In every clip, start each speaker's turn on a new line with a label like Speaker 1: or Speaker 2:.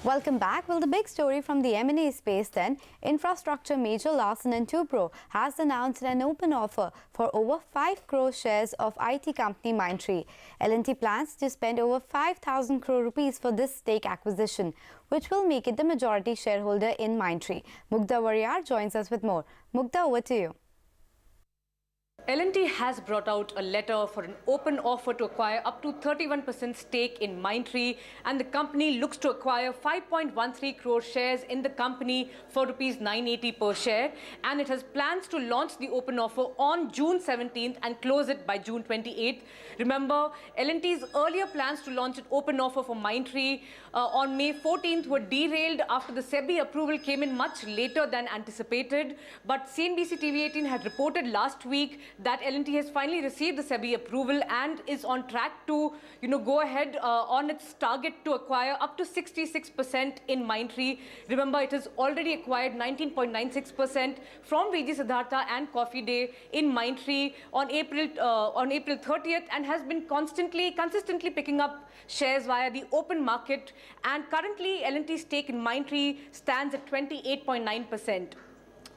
Speaker 1: Welcome back. Well, the big story from the M&A space then, infrastructure major Larsen Toubro has announced an open offer for over 5 crore shares of IT company Mindtree. L&T plans to spend over 5,000 crore rupees for this stake acquisition, which will make it the majority shareholder in Mindtree. Mugdha Warrior joins us with more. Mugdha, over to you.
Speaker 2: L&T has brought out a letter for an open offer to acquire up to 31% stake in Mindtree, and the company looks to acquire 5.13 crore shares in the company for rupees 980 per share, and it has plans to launch the open offer on June 17th and close it by June 28th. Remember, L&T's earlier plans to launch an open offer for Mindtree on May 14th were derailed after the SEBI approval came in much later than anticipated, but CNBC TV18 had reported last week that L&T has finally received the SEBI approval and is on track to, go ahead on its target to acquire up to 66% in Mindtree. Remember, it has already acquired 19.96% from VG Siddhartha and Coffee Day in Mindtree on April 30th, and has been consistently picking up shares via the open market. And currently, L&T's stake in Mindtree stands at 28.9%.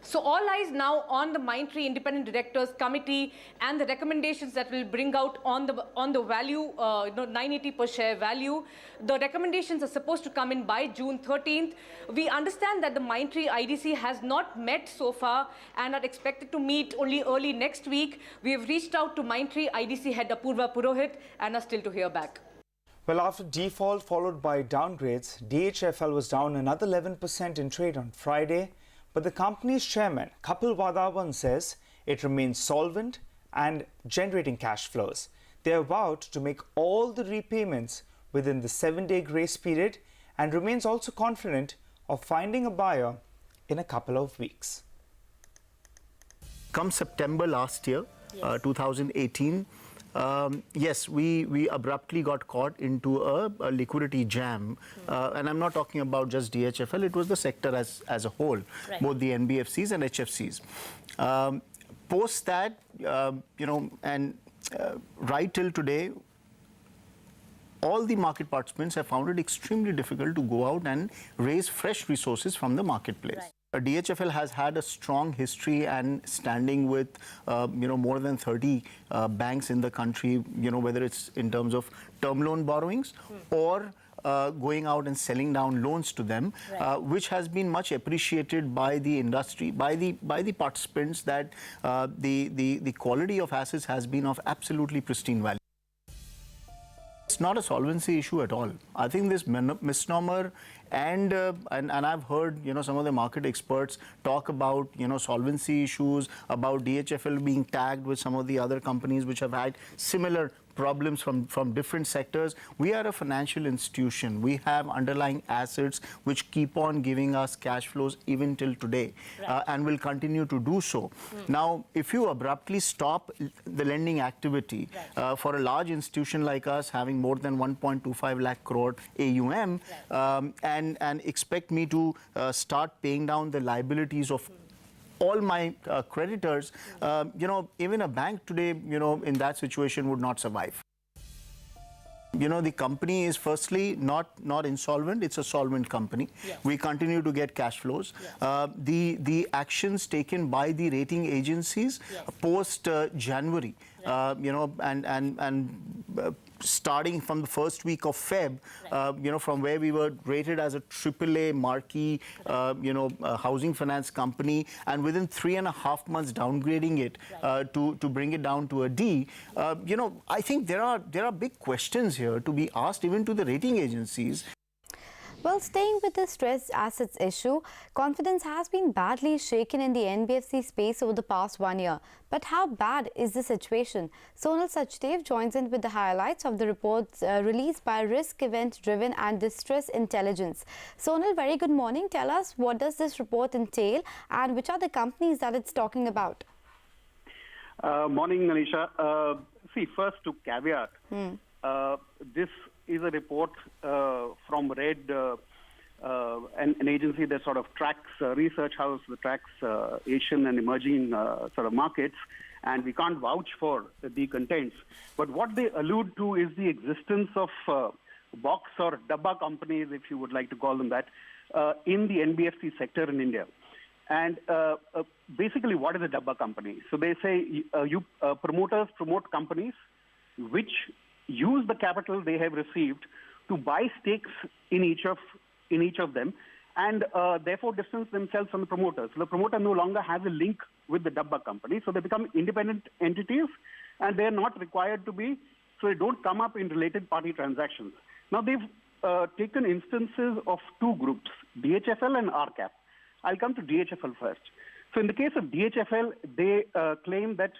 Speaker 2: So all eyes now on the Mindtree Independent Directors Committee and the recommendations that will bring out on the value, 980 per share value. The recommendations are supposed to come in by June 13th. We understand that the Mindtree IDC has not met so far and are expected to meet only early next week. We have reached out to Mindtree IDC head Apurva Purohit and are still to hear back.
Speaker 3: Well, after default followed by downgrades, DHFL was down another 11% in trade on Friday. But the company's chairman, Kapil Vadhavan, says it remains solvent and generating cash flows. They are about to make all the repayments within the 7-day grace period and remains also confident of finding a buyer in a couple of weeks.
Speaker 4: Come September last year, 2018, yes, we abruptly got caught into a liquidity jam. And I'm not talking about just DHFL, it was the sector as a whole, both the NBFCs and HFCs. Post that, right till today, all the market participants have found it extremely difficult to go out and raise fresh resources from the marketplace. DHFL has had a strong history and standing with, more than 30 banks in the country, whether it's in terms of term loan borrowings or going out and selling down loans to them, which has been much appreciated by the industry, by the participants, that the quality of assets has been of absolutely pristine value. It's not a solvency issue at all. I think this misnomer, and I've heard some of the market experts talk about solvency issues, about DHFL being tagged with some of the other companies which have had similar problems from different sectors. We are a financial institution. We have underlying assets which keep on giving us cash flows even till today, and will continue to do so. Now, if you abruptly stop the lending activity for a large institution like us having more than 1.25 lakh crore AUM, and expect me to start paying down the liabilities of all my creditors, even a bank today, in that situation would not survive. The company is firstly not insolvent, it's a solvent company. We continue to get cash flows. The actions taken by the rating agencies post January, starting from the first week of Feb, from where we were rated as a AAA marquee, housing finance company, and within 3.5 months downgrading it to bring it down to a D. I think there are big questions here to be asked even to the rating agencies.
Speaker 1: Well, staying with the stressed assets issue, confidence has been badly shaken in the NBFC space over the past 1 year. But how bad is the situation? Sonal Sachdev joins in with the highlights of the reports released by Risk Event Driven and Distress Intelligence. Sonal, very good morning. Tell us, what does this report entail and which are the companies that it's talking about?
Speaker 5: Morning, Alisha. See, first to caveat, this is a report from RED, an agency that sort of tracks, research house that tracks Asian and emerging sort of markets, and we can't vouch for the contents. But what they allude to is the existence of box or dabba companies, if you would like to call them that, in the NBFC sector in India. And basically, what is a dabba company? So they say promoters promote companies which use the capital they have received to buy stakes in each of them, and therefore distance themselves from the promoters. So the promoter no longer has a link with the dabba company, so they become independent entities, and they are not required to be, so they don't come up in related party transactions. Now they've taken instances of two groups, DHFL and RCAP. I'll come to DHFL first. So in the case of DHFL, they claim that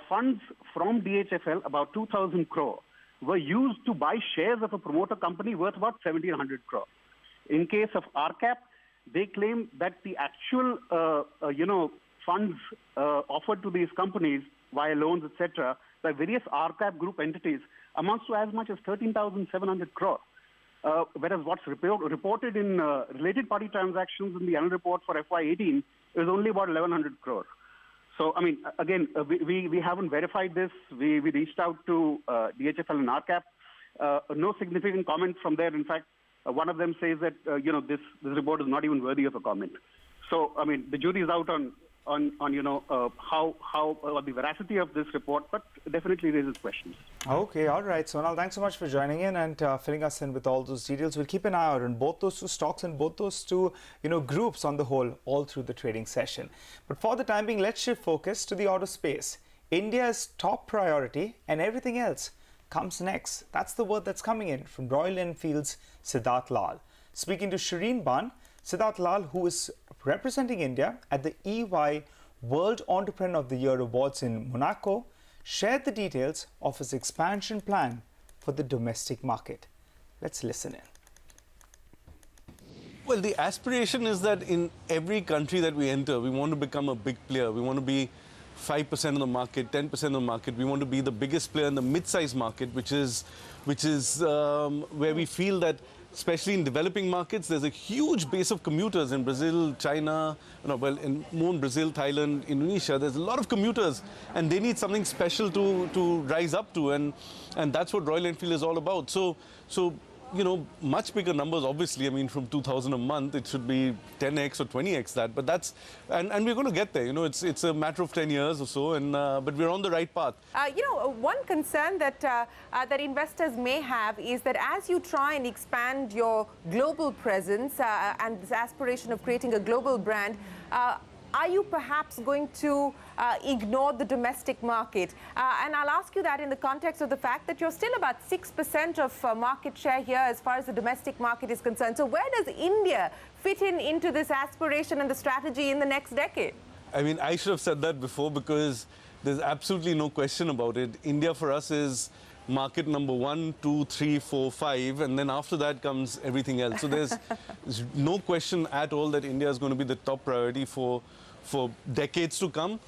Speaker 5: funds from DHFL, about 2,000 crore, were used to buy shares of a promoter company worth about 1,700 crore. In case of RCAP, they claim that the actual, funds offered to these companies via loans, etc., by various RCAP group entities amounts to as much as 13,700 crore. Whereas what's reported in related party transactions in the annual report for FY18 is only about 1,100 crore. So, I mean, again, we haven't verified this. We reached out to DHFL and RCAP. No significant comment from there. In fact, one of them says that, this report is not even worthy of a comment. So, I mean, the jury is out on the veracity of this report, but definitely raises questions.
Speaker 3: Okay, all right. Sonal, thanks so much for joining in and filling us in with all those details. We'll keep an eye out on both those two stocks and both those two, groups on the whole, all through the trading session. But for the time being, let's shift focus to the auto space. India's top priority and everything else comes next. That's the word that's coming in from Royal Enfield's Siddharth Lal. Speaking to Shireen Ban, Siddharth Lal, who is representing India at the EY World Entrepreneur of the Year Awards in Monaco, shared the details of his expansion plan for the domestic market. Let's listen in.
Speaker 6: Well, the aspiration is that in every country that we enter, we want to become a big player. We want to be 5% of the market, 10% of the market. We want to be the biggest player in the mid-sized market, which is where we feel that, especially in developing markets, there's a huge base of commuters in Brazil, China, in Brazil, Thailand, Indonesia. There's a lot of commuters, and they need something special to rise up to, and that's what Royal Enfield is all about. So much bigger numbers, obviously. I mean, from 2,000 a month, it should be 10x or 20x that. But that's, and we're going to get there. It's a matter of 10 years or so, and but we're on the right path.
Speaker 7: One concern that that investors may have is that as you try and expand your global presence and this aspiration of creating a global brand, are you perhaps going to ignore the domestic market? And I'll ask you that in the context of the fact that you're still about 6% of market share here as far as the domestic market is concerned. So where does India fit into this aspiration and the strategy in the next decade?
Speaker 6: I mean, I should have said that before, because there's absolutely no question about it. India for us is market number 1, 2, 3, 4, 5, and then after that comes everything else. So there's no question at all that India is going to be the top priority for decades to come.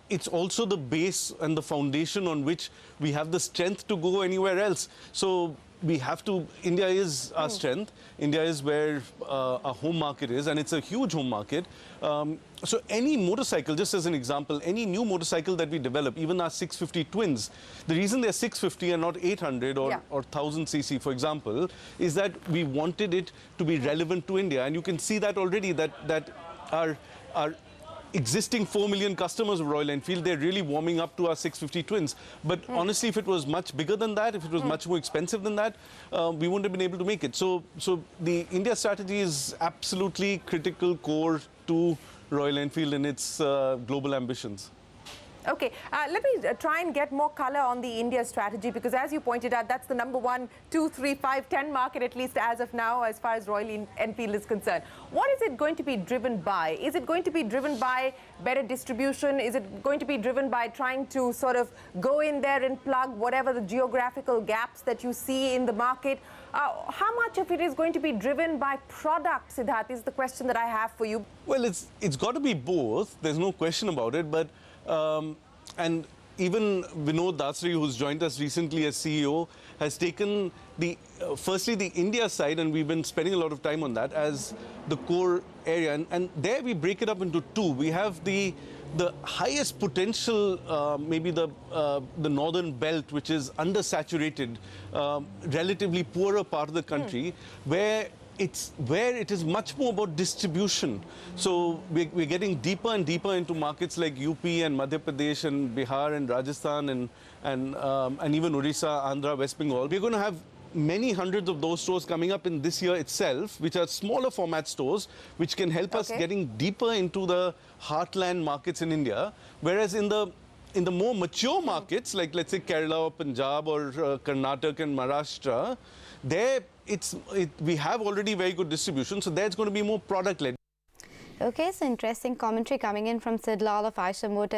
Speaker 6: It's also the base and the foundation on which we have the strength to go anywhere else. So we have to, India is our strength. India is where our home market is, and it's a huge home market. So any motorcycle, just as an example, any new motorcycle that we develop, even our 650 twins, the reason they're 650 and not 800 or 1000 cc, for example, is that we wanted it to be relevant to India. And you can see that already, that our existing 4 million customers of Royal Enfield, they're really warming up to our 650 twins. But honestly, if it was much bigger than that, if it was much more expensive than that, we wouldn't have been able to make it. So the India strategy is absolutely critical core to Royal Enfield and its global ambitions.
Speaker 7: Okay, let me try and get more color on the India strategy, because as you pointed out, that's the number 1, 2, 3, 5, 10 market, at least as of now, as far as Royal Enfield is concerned. What is it going to be driven by? Is it going to be driven by better distribution? Is it going to be driven by trying to sort of go in there and plug whatever the geographical gaps that you see in the market? How much of it is going to be driven by product, Siddharth, is the question that I have for you.
Speaker 6: Well, it's got to be both. There's no question about it. But and even Vinod Dasri, who's joined us recently as CEO, has taken firstly the India side, and we've been spending a lot of time on that as the core area. And there we break it up into two. We have the highest potential, maybe the northern belt, which is undersaturated, relatively poorer part of the country, where it is much more about distribution. So we're getting deeper and deeper into markets like UP and Madhya Pradesh and Bihar and Rajasthan and even Orissa, Andhra, West Bengal. We're going to have many hundreds of those stores coming up in this year itself, which are smaller format stores, which can help us getting deeper into the heartland markets in India. Whereas in the more mature markets, like let's say Kerala or Punjab or Karnataka and Maharashtra, there we have already very good distribution, so there's going to be more product-led.
Speaker 1: Okay, so interesting commentary coming in from Sid Lal of Aisha Motor.